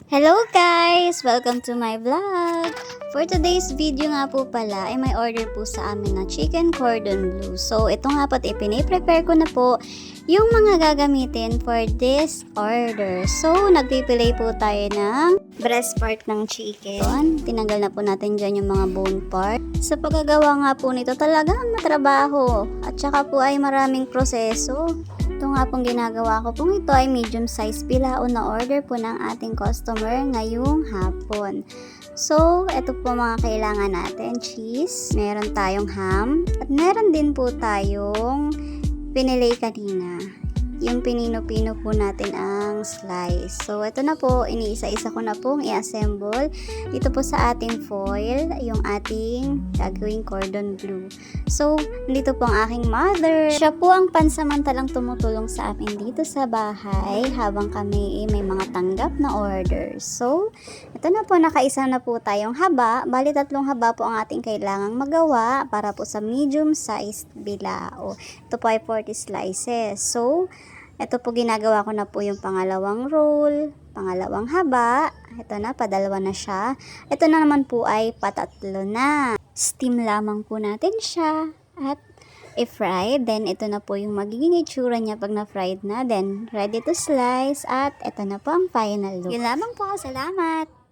Hello guys! Welcome to my vlog! For today's video nga po pala ay may order po sa amin na chicken cordon bleu. So ito nga po ipine-prepare ko na po yung mga gagamitin for this order. So nagpipilay po tayo ng breast part ng chicken. Tinanggal na po natin dyan yung mga bone part. Sa paggagawa nga po nito talagang matrabaho at saka po ay maraming proseso. Ito nga pong ginagawa ko pong ito ay medium size bilao na order po ng ating customer ngayong hapon. So, ito po mga kailangan natin. Cheese, meron tayong ham, at meron din po tayong pinilay kanina. Yung pinino-pino po natin ang slice. So, ito na po, iniisa-isa ko na pong i-assemble. Dito po sa ating foil, yung ating gagawing cordon bleu. So, dito po ang aking mother. Siya po ang pansamantalang tumutulong sa amin dito sa bahay habang kami may mga tanggap na orders. So, ito na po, nakaisa na po tayong haba. Bali, 3 haba po ang ating kailangang magawa para po sa medium sized bilao. Ito po ay 40 slices. So, ito po ginagawa ko na po yung pangalawang roll, pangalawang haba. Ito na, padalawa na siya. Ito na naman po ay patatlo na. Steam lamang po natin siya at i-fry. Then, ito na po yung magiging itsura niya pag na-fried na. Then, ready to slice at ito na po ang final look. Yun lamang po. Salamat!